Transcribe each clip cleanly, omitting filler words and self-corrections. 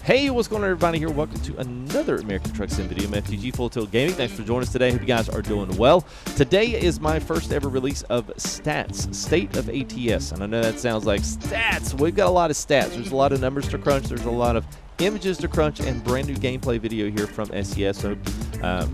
Hey, what's going on, everybody? Here, welcome to another American Truck Sim video. I'm FTG Full Tilt Gaming. Thanks for joining us today. Hope you guys are doing well. Today is my first ever release of Stats, State of ATS. And I know that sounds like stats. We've got a lot of stats. There's a lot of numbers to crunch. There's a lot of images to crunch and brand new gameplay video here from Scs. So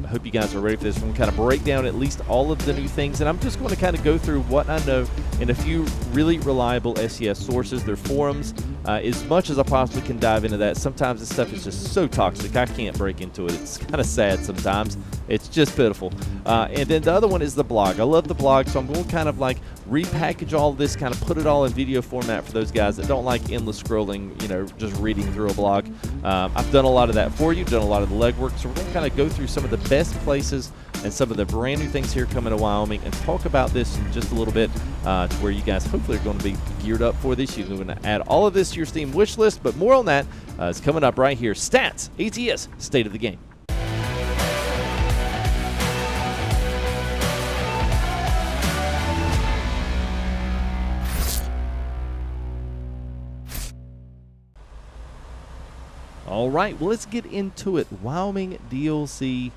hope you guys are ready for this. We're going to kind of break down at least all of the new things, and I'm just going to kind of go through what I know in a few really reliable Scs sources, their forums, as much as I possibly can dive into that. Sometimes this stuff is just so toxic, I can't break into it. It's kind of sad sometimes. It's just pitiful. And then the other one is the blog. I love the blog, so I'm going to kind of like repackage all of this, kind of put it all in video format for those guys that don't like endless scrolling, you know, just reading through a blog. I've done a lot of that for you, done a lot of the legwork, so we're going to kind of go through some of the best places and some of the brand new things here coming to Wyoming and talk about this in just a little bit to where you guys hopefully are going to be geared up for this. You're going to add all of this to your Steam wish list, but more on that is coming up right here. Stats, ATS, State of the Game. All right, well, let's get into it. Wyoming DLC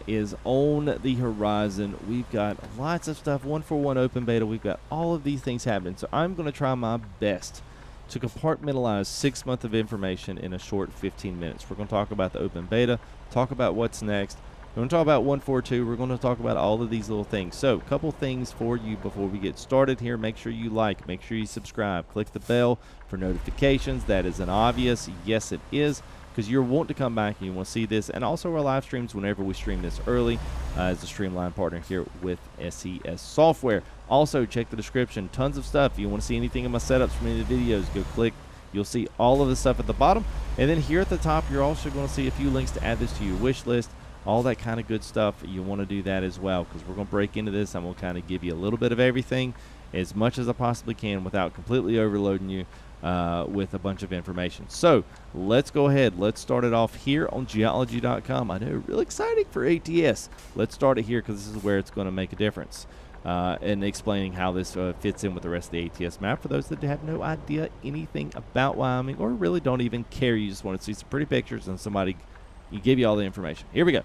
is on the horizon. We've got lots of stuff, 141 open beta. We've got all of these things happening. So I'm going to try my best to compartmentalize 6 months of information in a short 15 minutes. We're going to talk about the open beta, talk about what's next. We're going to talk about 142. We're going to talk about all of these little things. So a couple things for you before we get started here. Make sure you like, make sure you subscribe, click the bell for notifications. That is an obvious yes, it is, because you're wanting to come back and you want to see this, and also our live streams whenever we stream this early as a Streamline partner here with Scs Software. Also, check the description. Tons of stuff. If you want to see anything in my setups from any of the videos, go click. You'll see all of the stuff at the bottom. And then here at the top, you're also going to see a few links to add this to your wish list. All that kind of good stuff. You want to do that as well, because we're going to break into this. I'm going to kind of give you a little bit of everything as much as I possibly can without completely overloading you with a bunch of information. So let's go ahead. Let's start it off here on geology.com. I know, really exciting for ATS. Let's start it here because this is where it's going to make a difference. And explaining how this fits in with the rest of the ATS map for those that have no idea anything about Wyoming or really don't even care. You just want to see some pretty pictures and somebody give you all the information. Here we go.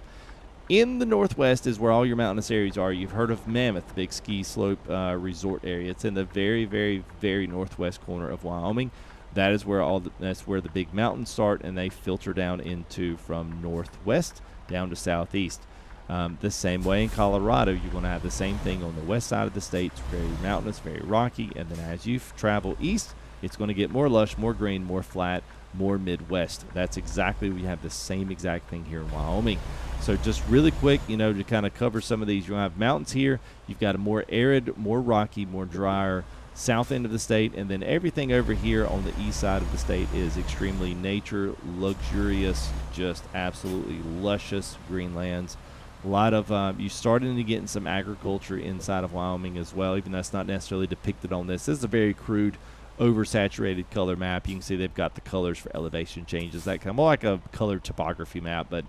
In the northwest is where all your mountainous areas are. You've heard of Mammoth, the big ski slope resort area. It's in the very, very, very northwest corner of Wyoming. That is where that's where the big mountains start, and they filter down into from northwest down to southeast. The same way in Colorado, you're going to have the same thing on the west side of the state. It's very mountainous, very rocky, and then as you travel east, it's going to get more lush, more green, more flat, more Midwest. That's exactly, we have the same exact thing here in Wyoming. So just really quick, you know, to kind of cover some of these, you'll have mountains here. You've got a more arid, more rocky, more drier south end of the state, and then everything over here on the east side of the state is extremely nature, luxurious, just absolutely luscious green lands. A lot of, you're starting to get in some agriculture inside of Wyoming as well, even though that's not necessarily depicted on this. This is a very crude, oversaturated color map. You can see they've got the colors for elevation changes, that kind of more like a colored topography map, but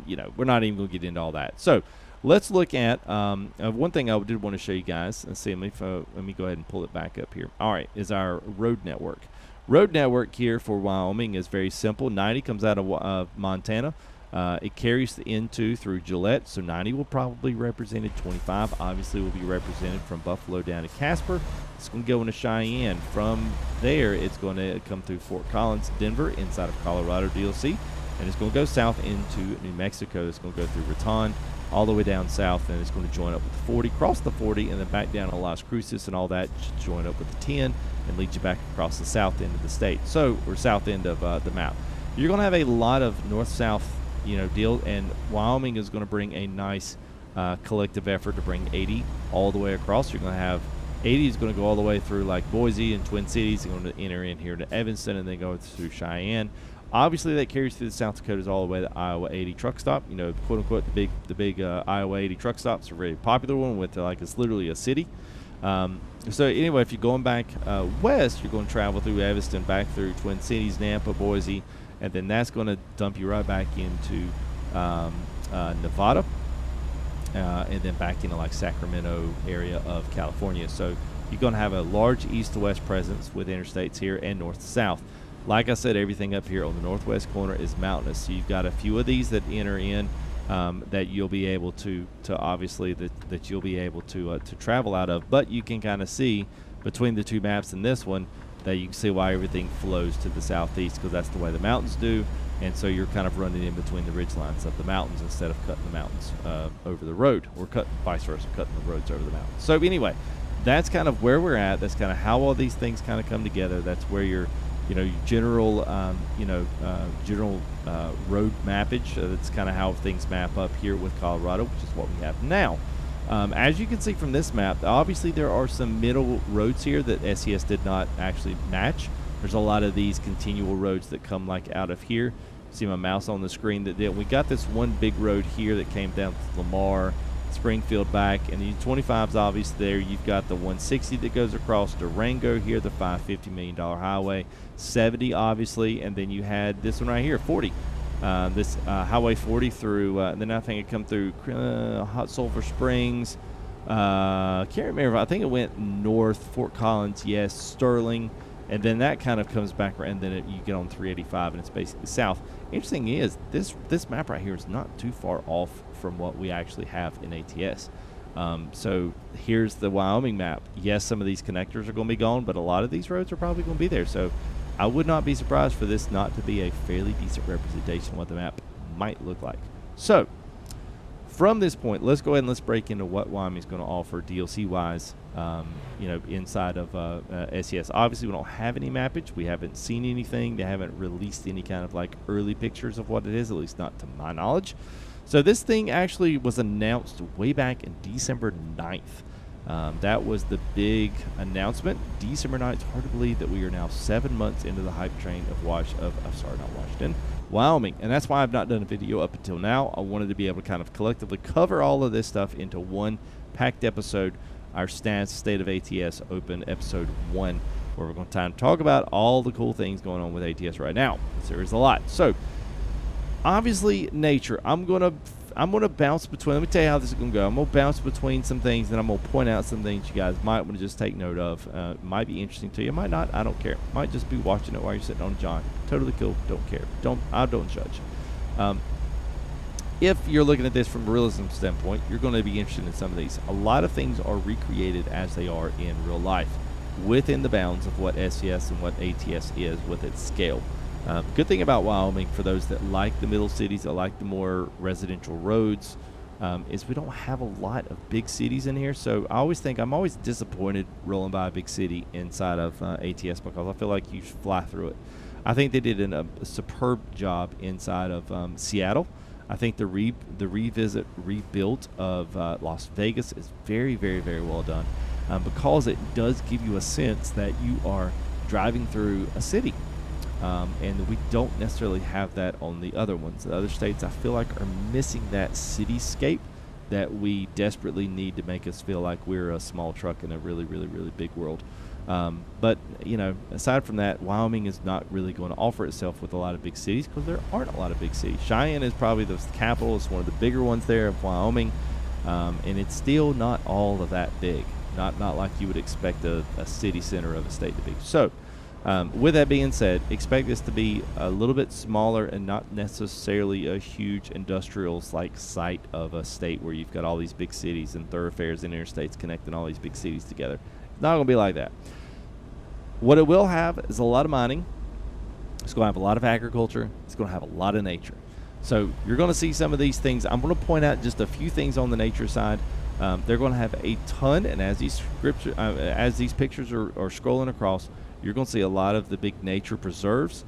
you know, we're not even going to get into all that. So let's look at one thing I did want to show you guys. Let's see, let me go ahead and pull it back up here. All right, is our road network. Road network here for Wyoming is very simple. 90 comes out of Montana. It carries the N2 through Gillette, so 90 will probably represented. 25 obviously will be represented from Buffalo down to Casper. It's going to go into Cheyenne. From there, it's going to come through Fort Collins, Denver, inside of Colorado DLC, and it's going to go south into New Mexico. It's going to go through Raton, all the way down south, and it's going to join up with the 40, cross the 40, and then back down to Las Cruces and all that, join up with the 10, and lead you back across the south end of the state, or south end of the map. You're going to have a lot of north-south, you know, deal, and Wyoming is going to bring a nice collective effort to bring 80 all the way across. You're going to have 80 is going to go all the way through like Boise and Twin Cities. They're going to enter in here to Evanston and then go through Cheyenne. Obviously, that carries through the South Dakotas all the way to Iowa 80 truck stop. You know, quote unquote, the big Iowa 80 truck stops are a very popular one with like it's literally a city. So anyway, if you're going back west, you're going to travel through Evanston, back through Twin Cities, Nampa, Boise, and then that's going to dump you right back into Nevada. And then back into like Sacramento area of California. So you're going to have a large east to west presence with interstates here and north to south. Like I said, everything up here on the northwest corner is mountainous. So you've got a few of these that enter in that you'll be able to obviously that you'll be able to travel out of. But you can kind of see between the two maps and this one that you can see why everything flows to the southeast, because that's the way the mountains do. And so you're kind of running in between the ridge lines of the mountains instead of cutting the mountains over the road, or vice versa, cutting the roads over the mountains. So anyway, that's kind of where we're at. That's kind of how all these things kind of come together. That's where your general road mappage. That's kind of how things map up here with Colorado, which is what we have now. As you can see from this map, obviously there are some middle roads here that SCS did not actually match. There's a lot of these continual roads that come like out of here. See my mouse on the screen. We got this one big road here that came down to Lamar, Springfield back, and the 25's obvious there. You've got the 160 that goes across Durango here, the $550 million highway, 70 obviously, and then you had this one right here, 40. This Highway 40 through, then I think it come through Hot Sulphur Springs. Can't remember. I think it went north, Fort Collins, yes, Sterling, and then that kind of comes back around, and then you get on 385, and it's basically south. Interesting is this map right here is not too far off from what we actually have in ATS. So here's the Wyoming map. Yes, some of these connectors are going to be gone, but a lot of these roads are probably going to be there. So I would not be surprised for this not to be a fairly decent representation of what the map might look like. So from this point, let's go ahead and let's break into what Wyoming is going to offer DLC-wise, inside of SCS. Obviously, we don't have any mappage. We haven't seen anything. They haven't released any kind of like early pictures of what it is, at least not to my knowledge. So this thing actually was announced way back in December 9th. That was the big announcement. December 9th. It's hard to believe that we are now 7 months into the hype train of Wyoming. And that's why I've not done a video up until now. I wanted to be able to kind of collectively cover all of this stuff into one packed episode, our State of ATS Open episode 1, where we're going to talk about all the cool things going on with ATS right now. There is a lot. So obviously nature. I'm gonna bounce between. Let me tell you how this is gonna go. I'm gonna bounce between some things, and I'm gonna point out some things you guys might want to just take note of. It might be interesting to you. It might not. I don't care. Might just be watching it while you're sitting on a john. Totally cool. Don't care. I don't judge. If you're looking at this from a realism standpoint, you're going to be interested in some of these. A lot of things are recreated as they are in real life, within the bounds of what SCS and what ATS is with its scale. Good thing about Wyoming, for those that like the middle cities, that like the more residential roads, is we don't have a lot of big cities in here. So I always think I'm always disappointed rolling by a big city inside of ATS, because I feel like you fly through it. I think they did a superb job inside of Seattle. I think the rebuild of Las Vegas is very, very, very well done, because it does give you a sense that you are driving through a city. And we don't necessarily have that on the other ones. The other states, I feel like, are missing that cityscape that we desperately need to make us feel like we're a small truck in a really, really, really big world. But, aside from that, Wyoming is not really going to offer itself with a lot of big cities, because there aren't a lot of big cities. Cheyenne is probably the capital. It's one of the bigger ones there of Wyoming. And it's still not all of that big. Not like you would expect a city center of a state to be. So, with that being said, expect this to be a little bit smaller and not necessarily a huge industrial-like site of a state where you've got all these big cities and thoroughfares and interstates connecting all these big cities together. It's not going to be like that. What it will have is a lot of mining. It's going to have a lot of agriculture. It's going to have a lot of nature. So you're going to see some of these things. I'm going to point out just a few things on the nature side. They're going to have a ton, and as these pictures are scrolling across, you're going to see a lot of the big nature preserves.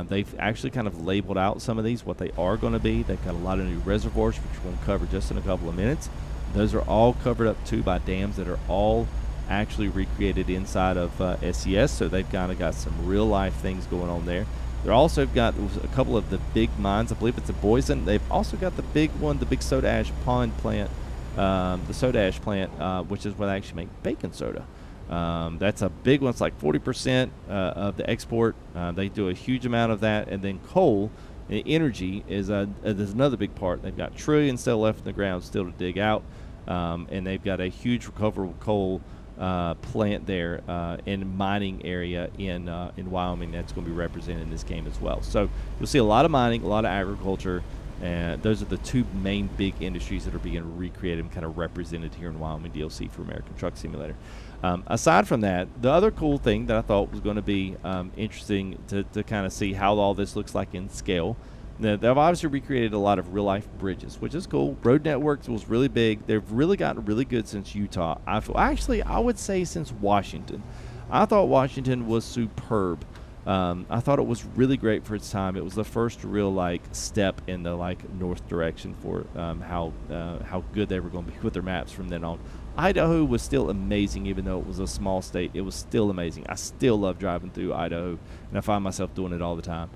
They've actually kind of labeled out some of these, what they are going to be. They've got a lot of new reservoirs, which we're going to cover just in a couple of minutes. Those are all covered up too by dams that are all actually recreated inside of SCS, so they've kind of got some real life things going on there. They're also got a couple of the big mines. I believe it's in Boise. They've also got the big one, the big soda ash pond plant, the soda ash plant, which is where they actually make baking soda. That's a big one. It's like 40% of the export. They do a huge amount of that. And then coal, energy is there's another big part. They've got trillions still left in the ground still to dig out, and they've got a huge recoverable coal plant there and mining area in Wyoming that's going to be represented in this game as well. So you'll see a lot of mining, a lot of agriculture, and those are the two main big industries that are being recreated and kind of represented here in Wyoming DLC for American Truck Simulator. Aside from that, the other cool thing that I thought was going to be interesting to kind of see how all this looks like in scale. They've obviously recreated a lot of real-life bridges, which is cool. Road networks was really big. They've really gotten really good since Utah. I would say since Washington. I thought Washington was superb. I thought it was really great for its time. It was the first real step in the north direction for how good they were going to be with their maps from then on. Idaho was still amazing, even though it was a small state. It was still amazing. I still love driving through Idaho, and I find myself doing it all the time.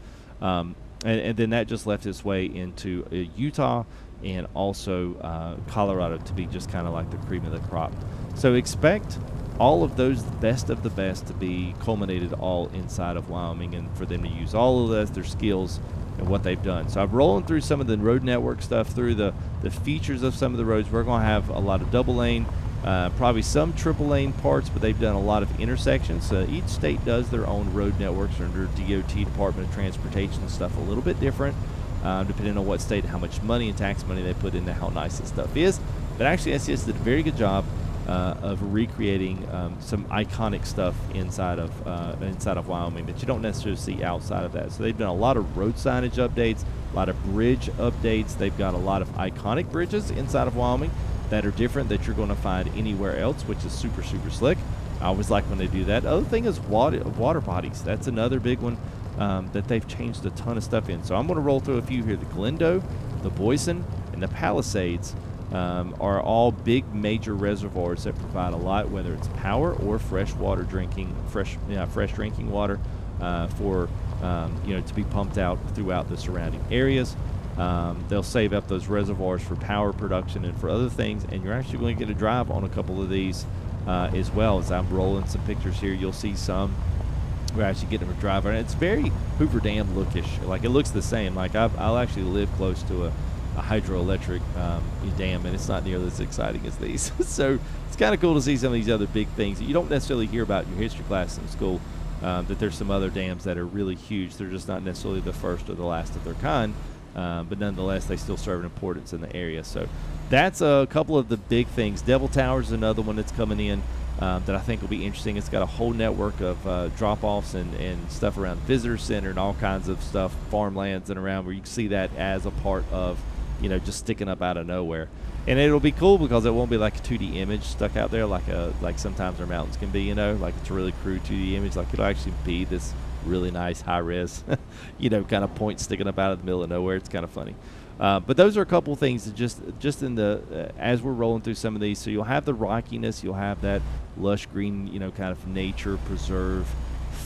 And then that just left its way into Utah and also Colorado to be just kind of like the cream of the crop. So expect all of those best of the best to be culminated all inside of Wyoming, and for them to use all of this, their skills and what they've done. So I'm rolling through some of the road network stuff, through the features of some of the roads. We're going to have a lot of double lane, probably some triple lane parts, but they've done a lot of intersections. Each state does their own road networks under DOT, Department of Transportation, and stuff a little bit different, depending on what state, how much money and tax money they put into how nice this stuff is. But actually, ASUS did a very good job of recreating some iconic stuff inside of Wyoming that you don't necessarily see outside of that. So they've done a lot of road signage updates, a lot of bridge updates. They've got a lot of iconic bridges inside of Wyoming that are different that you're going to find anywhere else, which is super, super slick. I always like when they do that. The other thing is water bodies. That's another big one that they've changed a ton of stuff in. So I'm going to roll through a few here. The Glendo, the Boysen, and the Palisades are all big major reservoirs that provide a lot, whether it's power or fresh drinking water for to be pumped out throughout the surrounding areas. They'll save up those reservoirs for power production and for other things, and you're actually going to get a drive on a couple of these as well. As I'm rolling some pictures here, you'll see some. We're actually getting a drive on it. It's very Hoover Dam lookish. Like, it looks the same. Like, I'll actually live close to a hydroelectric dam, and it's not nearly as exciting as these. So it's kind of cool to see some of these other big things that you don't necessarily hear about in your history class in school, that there's some other dams that are really huge. They're just not necessarily the first or the last of their kind, but nonetheless they still serve an importance in the area. So that's a couple of the big things. Devil Tower is another one that's coming in that I think will be interesting. It's got a whole network of drop-offs and stuff around the visitor center and all kinds of stuff, farmlands and around, where you can see that as a part of just sticking up out of nowhere. And it'll be cool because it won't be like a 2D image stuck out there like sometimes our mountains can be, like it's a really crude 2D image. Like, it'll actually be this really nice high-res, kind of point sticking up out of the middle of nowhere. It's kind of funny. But those are a couple things that just in the as we're rolling through some of these. So you'll have the rockiness, you'll have that lush green, kind of nature preserve,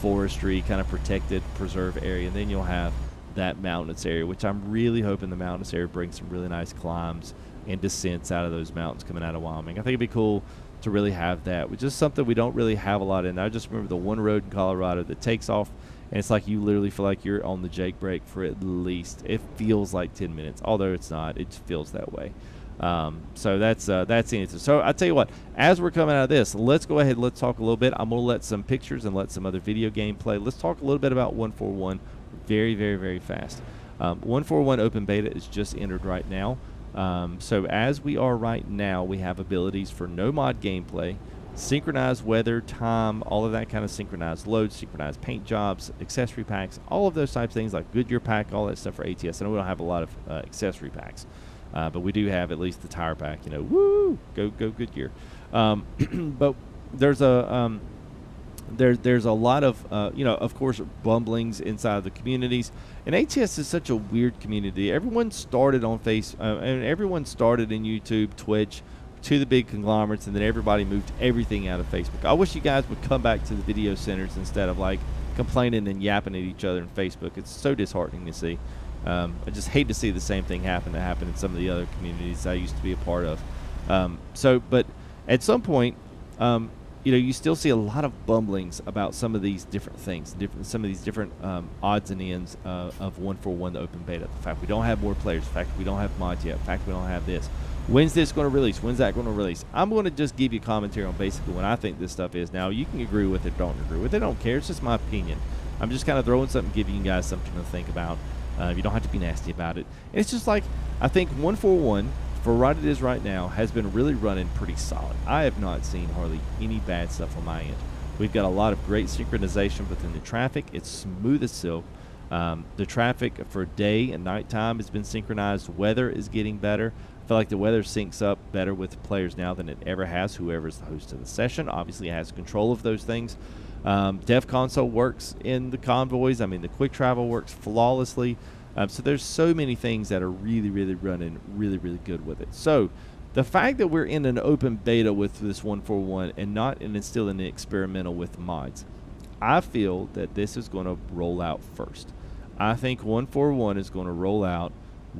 forestry, kind of protected preserve area, and then you'll have that mountainous area, which I'm really hoping the mountainous area brings some really nice climbs and descents out of those mountains coming out of Wyoming. I think it'd be cool to really have that, which is something we don't really have a lot in. I just remember the one road in Colorado that takes off, and it's like you literally feel like you're on the Jake brake for at least, it feels like 10 minutes, although it's not. It just feels that way. So that's it. So I tell you what, as we're coming out of this, let's go ahead, let's talk a little bit. I'm going to let some pictures and let some other video gameplay. Let's talk a little bit about 141 very, very, very fast. 141 open beta is just entered right now. So as we are right now, we have abilities for no mod gameplay, synchronized weather, time, all of that kind of synchronized loads, synchronized paint jobs, accessory packs, all of those types of things, like Goodyear pack, all that stuff for ATS. I know we don't have a lot of accessory packs, but we do have at least the tire pack. Woo, go Goodyear. But there's a there's a lot of of course, bumblings inside the communities, and ATS is such a weird community. Everyone started on and everyone started in YouTube, Twitch, to the big conglomerates, and then everybody moved everything out of Facebook. I wish you guys would come back to the video centers instead of complaining and yapping at each other in Facebook. It's so disheartening to see. I just hate to see the same thing happen in some of the other communities I used to be a part of. But at some point, you still see a lot of bumblings about some of these different things, some of these different odds and ends of 141 the open beta. The fact we don't have more players, the fact we don't have mods yet, the fact we don't have this. When's this going to release? When's that going to release? I'm going to just give you commentary on basically what I think this stuff is. Now, you can agree with it, don't agree with it, I don't care. It's just my opinion. I'm just kind of throwing something, giving you guys something to think about. You don't have to be nasty about it. And it's just like, I think 141, for what it is right now, has been really running pretty solid. I have not seen hardly any bad stuff on my end. We've got a lot of great synchronization within the traffic. It's smooth as silk. The traffic for day and nighttime has been synchronized. Weather is getting better. I feel like the weather syncs up better with players now than it ever has. Whoever is the host of the session obviously has control of those things. Dev console works in the convoys. I mean, the quick travel works flawlessly. So there's so many things that are really, really running really, really good with it. So the fact that we're in an open beta with this 141 and not still in the experimental with mods, I feel that this is going to roll out first. I think 141 is going to roll out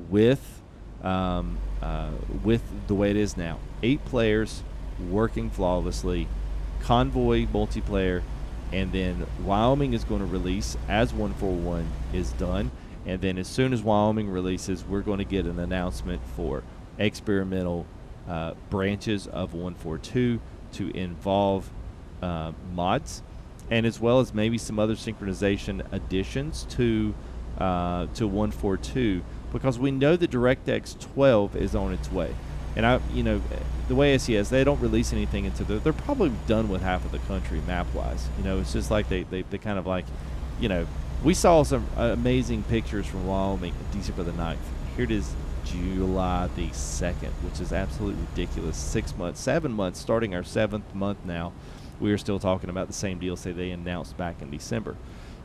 with the way it is now. 8 players working flawlessly, convoy multiplayer, and then Wyoming is going to release as 141 is done. And then as soon as Wyoming releases, we're going to get an announcement for experimental branches of 142 to involve mods, and as well as maybe some other synchronization additions to 142, because we know that DirectX 12 is on its way. And the way SCS, they don't release anything until they're probably done with half of the country map-wise. It's just like they kind of like, we saw some amazing pictures from Wyoming December the 9th. Here it is, July the 2nd, which is absolutely ridiculous. 7 months, starting our 7th month now. We are still talking about the same DLC they announced back in December.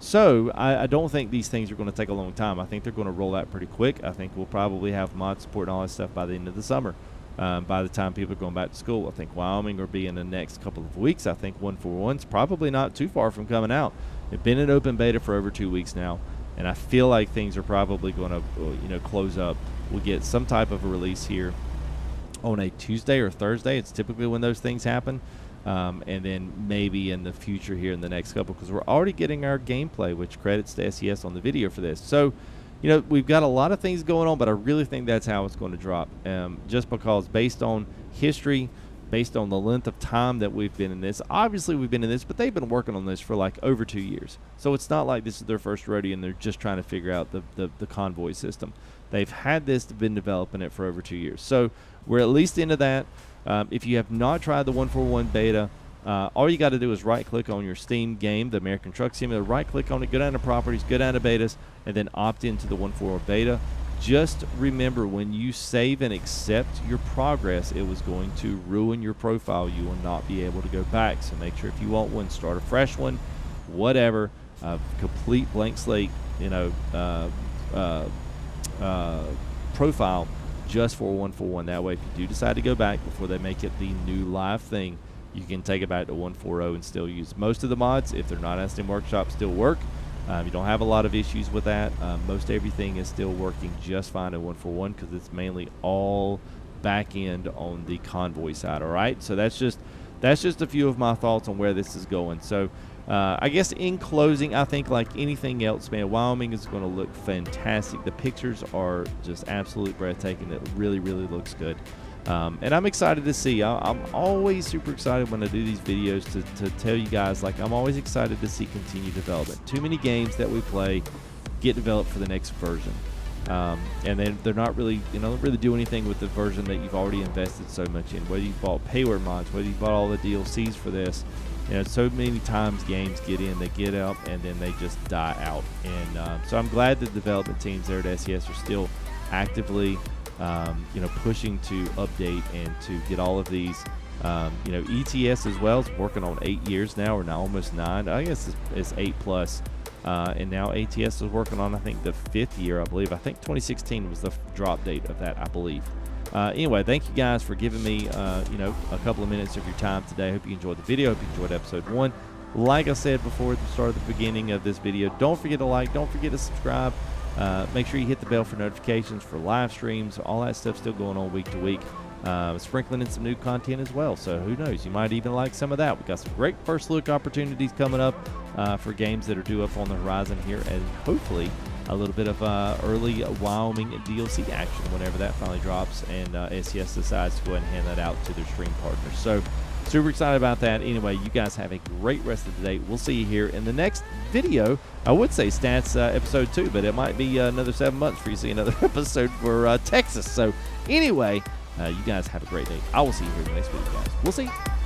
So I don't think these things are going to take a long time. I think they're going to roll out pretty quick. I think we'll probably have mod support and all that stuff by the end of the summer. By the time people are going back to school, I think Wyoming will be in the next couple of weeks. I think 141's probably not too far from coming out. It's been in open beta for over 2 weeks now, and I feel like things are probably going to close up. We'll get some type of a release here on a Tuesday or Thursday. It's typically when those things happen. And then maybe in the future here in the next couple, because we're already getting our gameplay, which credits to SCS on the video for this. So, we've got a lot of things going on, but I really think that's how it's going to drop. Just because based on history, based on the length of time that we've been in this, obviously we've been in this, but they've been working on this for like over 2 years. So it's not like this is their first rodeo and they're just trying to figure out the convoy system. They've had this, been developing it for over 2 years. So we're at least into that. If you have not tried the 141 beta, all you got to do is right-click on your Steam game, the American Truck Simulator, right-click on it, go down to Properties, go down to Betas, and then opt into the 141 beta. Just remember, when you save and accept your progress, it was going to ruin your profile. You will not be able to go back. So make sure if you want one, start a fresh one, whatever, complete blank slate, profile just for 141. That way, if you do decide to go back before they make it the new live thing, you can take it back to 140 and still use most of the mods. If they're not on Steam Workshop, still work. You don't have a lot of issues with that. Most everything is still working just fine in 141 because it's mainly all back end on the convoy side. All right, so that's just a few of my thoughts on where this is going. So I guess in closing, I think like anything else, man, Wyoming is going to look fantastic. The pictures are just absolutely breathtaking. It really, really looks good. And I'm excited to see. I'm always super excited when I do these videos to tell you guys, like, I'm always excited to see continued development. Too many games that we play get developed for the next version. And then they're not really, don't really do anything with the version that you've already invested so much in. Whether you bought payware mods, whether you bought all the DLCs for this, so many times games get in, they get up, and then they just die out. And so I'm glad the development teams there at SCS are still actively pushing to update and to get all of these. ETS as well is working on 8 years now, or now almost 9. I guess it's 8 plus. And now ATS is working on, I think, the 5th year, I believe. I think 2016 was the drop date of that, I believe. Anyway, thank you guys for giving me, a couple of minutes of your time today. I hope you enjoyed the video. Hope you enjoyed episode 1. Like I said before at the start of the beginning of this video, don't forget to like, don't forget to subscribe. Make sure you hit the bell for notifications for live streams. All that stuff still going on week to week. Sprinkling in some new content as well. So who knows? You might even like some of that. We've got some great first look opportunities coming up for games that are due up on the horizon here, and hopefully a little bit of early Wyoming DLC action whenever that finally drops, and ACS decides to go ahead and hand that out to their stream partners. So super excited about that. Anyway, you guys have a great rest of the day. We'll see you here in the next video. I would say stats episode 2, but it might be another 7 months for you to see another episode for Texas. So anyway, you guys have a great day. I will see you here in the next video, guys. We'll see you.